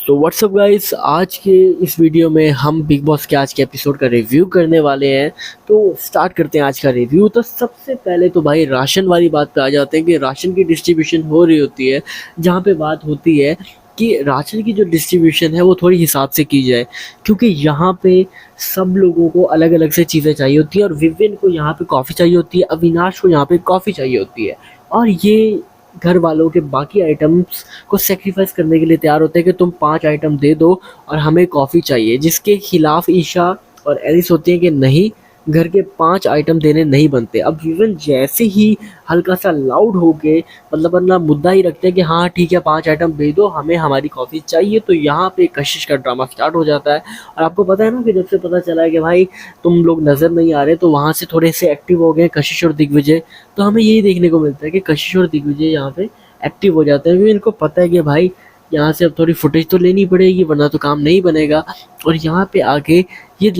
So what's up guys, आज के इस वीडियो में हम बिग बॉस के आज के एपिसोड का रिव्यू करने वाले हैं। तो स्टार्ट करते हैं आज का रिव्यू। तो सबसे पहले तो भाई राशन वाली बात पे आ जाते हैं कि राशन की डिस्ट्रीब्यूशन हो रही होती है, जहाँ पे बात होती है कि राशन की जो डिस्ट्रीब्यूशन है वो थोड़ी हिसाब से की जाए, क्योंकि यहाँ पे सब लोगों को अलग अलग से चीज़ें चाहिए होती है। और विविन को यहाँ पे कॉफ़ी चाहिए होती है, अविनाश को यहाँ पे कॉफ़ी चाहिए होती है, और ये घर वालों के बाकी आइटम्स को सेक्रीफाइस करने के लिए तैयार होते हैं कि तुम 5 आइटम दे दो और हमें कॉफ़ी चाहिए, जिसके खिलाफ ईशा और एलिस होती है कि नहीं, घर के 5 आइटम देने नहीं बनते। अब विवन जैसे ही हल्का सा लाउड हो के मतलब अपना मुद्दा ही रखते हैं कि हाँ ठीक है 5 आइटम दे दो, हमें हमारी कॉफ़ी चाहिए, तो यहाँ पे कशिश का ड्रामा स्टार्ट हो जाता है। और आपको पता है ना कि जब से पता चला है कि भाई तुम लोग नज़र नहीं आ रहे, तो वहाँ से थोड़े से एक्टिव हो गए कशिश और दिग्विजय। तो हमें यही देखने को मिलता है कि कशिश और दिग्विजय यहाँ पे एक्टिव हो जाते हैं, क्योंकि इनको पता है कि भाई यहाँ से अब थोड़ी फुटेज तो लेनी पड़ेगी, वरना तो काम नहीं बनेगा। और यहाँ पे आके ये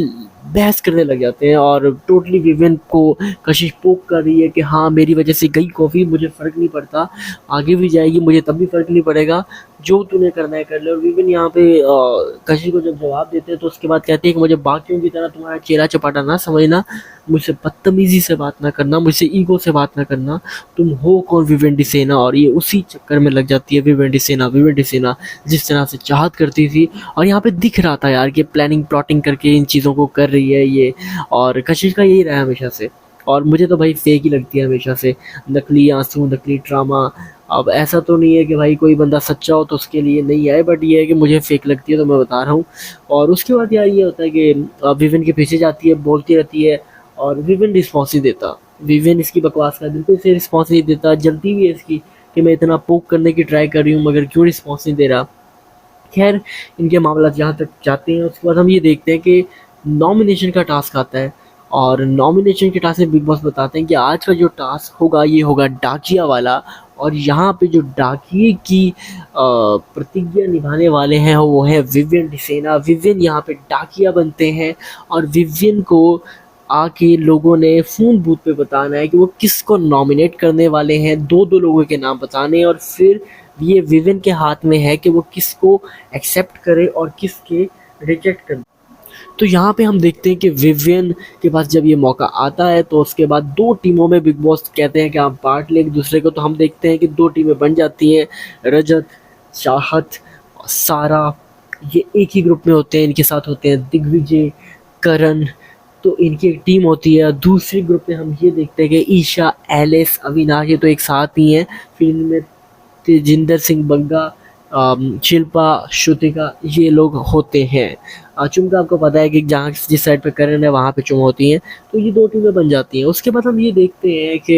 बहस करने लग जाते हैं और टोटली विविन को कशिश पोक कर रही है कि हाँ मेरी वजह से गई कॉफ़ी, मुझे फ़र्क नहीं पड़ता, आगे भी जाएगी मुझे तब भी फ़र्क नहीं पड़ेगा, जो तूने करना है कर ले। और विविन यहाँ पे कशिश को जब जवाब देते हैं तो उसके बाद कहते हैं कि मुझे बाकियों की तरह तुम्हारा चेहरा चपाटा ना समझना, मुझसे बदतमीज़ी से बात ना करना, मुझसे ईगो से बात ना करना, तुम हो कौन विवेंडी सेना। और ये उसी चक्कर में लग जाती है विवेंडी सेना जिस तरह से चाहत करती थी। और यहाँ पे दिख रहा था यार कि प्लानिंग प्लॉटिंग करके इन चीज़ों को कर रही है ये, और कशिश का यही रहा है हमेशा से। और मुझे तो भाई फेक ही लगती है हमेशा से, नकली आंसू, नकली ड्रामा। अब ऐसा तो नहीं है कि भाई कोई बंदा सच्चा हो तो उसके लिए नहीं आए, बट ये है कि मुझे फेक लगती है तो मैं बता रहा हूँ। और उसके बाद यार ये होता है कि विविन के पीछे जाती है, बोलती रहती है, और विविन रिस्पॉन्स नहीं देता। विविन इसकी बकवास का बिल्कुल से रिस्पॉन्स नहीं देता। जलती भी है इसकी कि मैं इतना पोक करने की ट्राई कर रही हूँ मगर क्यों रिस्पॉन्स नहीं दे रहा। खैर, इनके मामला जहाँ तक जाते हैं उसके बाद हम ये देखते हैं कि नॉमिनेशन का टास्क आता है। और नॉमिनेशन के टास्क में बिग बॉस बताते हैं कि आज का जो टास्क होगा ये होगा डाकिया वाला। और यहाँ पे जो डाकिए की प्रतिज्ञा निभाने वाले हैं वो है विवियन डिसेना। विवियन यहाँ पे डाकिया बनते हैं और विवियन को आके लोगों ने फ़ोन बूथ पे बताना है कि वो किसको नॉमिनेट करने वाले हैं। 2-2 लोगों के नाम बताने हैं, और फिर ये विविन के हाथ में है कि वो किसको एक्सेप्ट करे और किसके रिजेक्ट करे। तो यहाँ पे हम देखते हैं कि विवियन के पास जब ये मौका आता है तो उसके बाद 2 टीमों में बिग बॉस कहते हैं कि आप बांट लें एक दूसरे को। तो हम देखते हैं कि 2 टीमें बन जाती हैं, रजत, चाहत, सारा, ये एक ही ग्रुप में होते हैं। इनके साथ होते हैं दिग्विजय, करण, तो इनकी एक टीम होती है। दूसरी ग्रुप में हम ये देखते हैं कि ईशा, एलिस, अविनाश, ये तो एक साथ ही हैं। फिर इनमें तेजिंदर सिंह बग्गा, शिल्पा, श्रुतिका, ये लोग होते हैं। चुम का आपको पता है कि जहाँ जिस साइड पे करण है वहाँ पे चुम होती हैं। तो ये 2 टीमें बन जाती हैं। उसके बाद हम ये देखते हैं कि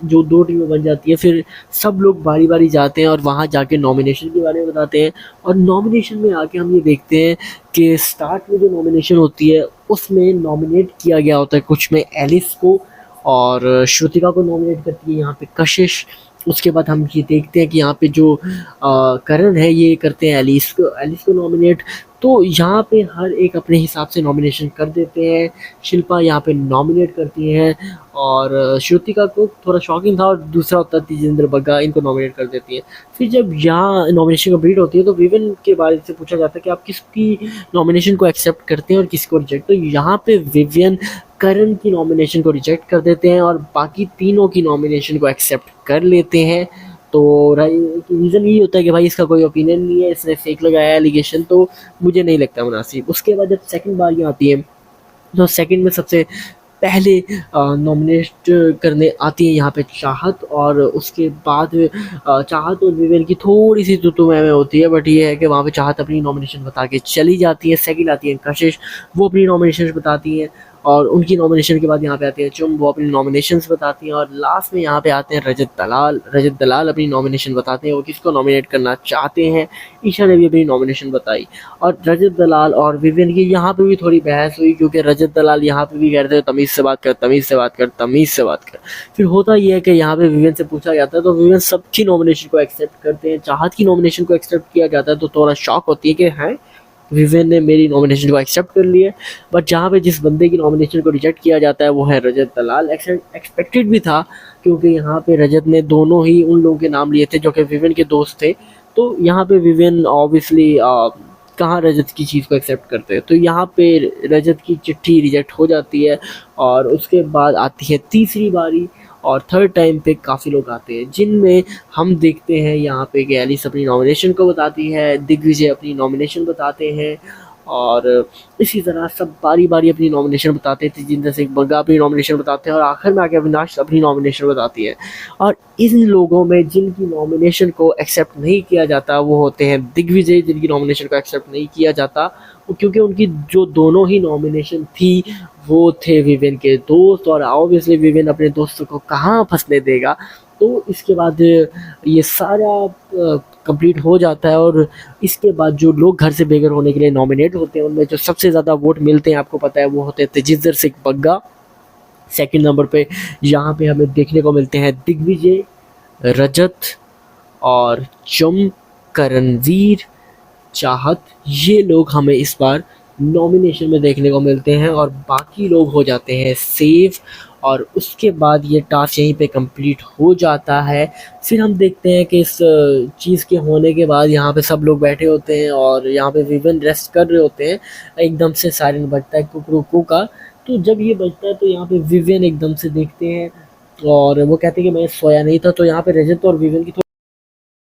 जो 2 टीमें बन जाती है, फिर सब लोग बारी बारी जाते हैं और वहाँ जाके नॉमिनेशन के बारे में बताते हैं। और नॉमिनेशन में आके हम ये देखते हैं कि स्टार्ट में जो नॉमिनेशन होती है उसमें नॉमिनेट किया गया होता है कुछ में एलिस को, और श्रुतिका को नॉमिनेट करती है यहाँ पे कशिश। उसके बाद हम ये देखते हैं कि यहाँ पे जो करण है ये करते हैं एलिस को नॉमिनेट। तो यहाँ पे हर एक अपने हिसाब से नॉमिनेशन कर देते हैं। शिल्पा यहाँ पे नॉमिनेट करती हैं, और श्रुतिका को थोड़ा शॉकिंग था, और दूसरा होता है तेजिंदर बग्गा, इनको नॉमिनेट कर देती हैं। फिर जब यहाँ नॉमिनेशन कंप्लीट होती है तो विविन के बारे से पूछा जाता है कि आप किसकी नॉमिनेशन को एक्सेप्ट करते हैं और किसको रिजेक्ट। तो यहाँ पे विवियन करण की नॉमिनेशन को रिजेक्ट कर देते हैं और बाकी तीनों की नॉमिनेशन को एक्सेप्ट कर लेते हैं। तो रीज़न यही होता है कि भाई इसका कोई ओपिनियन नहीं है, इसने फेक लगाया एलिगेशन, तो मुझे नहीं लगता मुनासिब। उसके बाद जब सेकंड बारी आती है तो सेकंड में सबसे पहले नॉमिनेट करने आती है यहाँ पे चाहत, और उसके बाद चाहत और विवेन की थोड़ी सी तो में होती है, बट ये है कि वहाँ पे चाहत अपनी नॉमिनेशन बता के चली जाती है। सेकंड आती है कशिश, वो अपनी नॉमिनेशन बताती हैं, और उनकी नॉमिनेशन के बाद यहाँ पे आती है चुम, वो अपनी नॉमिनेशंस बताती हैं। और लास्ट में यहाँ पे आते हैं रजत दलाल अपनी नॉमिनेशन बताते हैं, वो किसको नॉमिनेट करना चाहते हैं। ईशा ने भी अपनी नॉमिनेशन बताई, और रजत दलाल और विवियन की यहाँ पे भी थोड़ी बहस हुई, क्योंकि रजत दलाल यहाँ पे भी कहते हैं तमीज़ से बात कर, तमीज़ से बात कर, तमीज़ से बात कर। फिर होता ये है कि यहाँ पे विवियन से पूछा जाता है तो विवियन सबकी नॉमिनेशन को एक्सेप्ट करते हैं। चाहत की नॉमिनेशन को एक्सेप्ट किया जाता है तो थोड़ा शॉक होती है कि हैं विवेन ने मेरी नॉमिनेशन को एक्सेप्ट कर लिया। बट जहाँ पे जिस बंदे की नॉमिनेशन को रिजेक्ट किया जाता है वो है रजत दलाल। एक्सपेक्टेड भी था, क्योंकि यहाँ पे रजत ने दोनों ही उन लोगों के नाम लिए थे जो कि विवेन के दोस्त थे, तो यहाँ पे विवियन ऑब्वियसली कहाँ रजत की चीज़ को एक्सेप्ट करते हैं, तो यहाँ पे रजत की चिट्ठी रिजेक्ट हो जाती है और उसके बाद आती है तीसरी बारी और थर्ड टाइम पे काफ़ी लोग आते हैं, जिनमें हम देखते हैं यहाँ पे कि एलिस अपनी नॉमिनेशन को बताती है, दिग्विजय अपनी नॉमिनेशन बताते हैं और इसी तरह सब बारी बारी अपनी नॉमिनेशन बताते थे, जिनमें से बग्गा अपनी नॉमिनेशन बताते हैं और आखिर में आके अविनाश अपनी नॉमिनेशन बताती है। और इन लोगों में जिनकी नॉमिनेशन को एक्सेप्ट नहीं किया जाता वो होते हैं दिग्विजय, जिनकी नॉमिनेशन को एक्सेप्ट नहीं किया जाता क्योंकि उनकी जो दोनों ही नॉमिनेशन थी वो थे विवेन के दोस्त, और ऑब्वियसली विवेन अपने दोस्तों को कहाँ फंसने देगा। तो इसके बाद ये सारा कंप्लीट हो जाता है और इसके बाद जो लोग घर से बेघर होने के लिए नॉमिनेट होते हैं उनमें जो सबसे ज़्यादा वोट मिलते हैं आपको पता है वो होते हैं तेजिंदर सिंह बग्गा। सेकंड नंबर पे यहाँ पे हमें देखने को मिलते हैं दिग्विजय, रजत और चम, करणवीर, चाहत, ये लोग हमें इस बार नॉमिनेशन में देखने को मिलते हैं और बाकी लोग हो जाते हैं सेव। और उसके बाद ये टास्क यहीं पे कंप्लीट हो जाता है। फिर हम देखते हैं कि इस चीज़ के होने के बाद यहाँ पे सब लोग बैठे होते हैं और यहाँ पे विवेन रेस्ट कर रहे होते हैं। एकदम से सायरन बजता है कुकरूकू का, तो जब ये बजता है तो यहाँ पे विवेन एकदम से देखते हैं और वो कहते हैं कि मैं सोया नहीं था। तो यहाँ पे रजत और विवेन की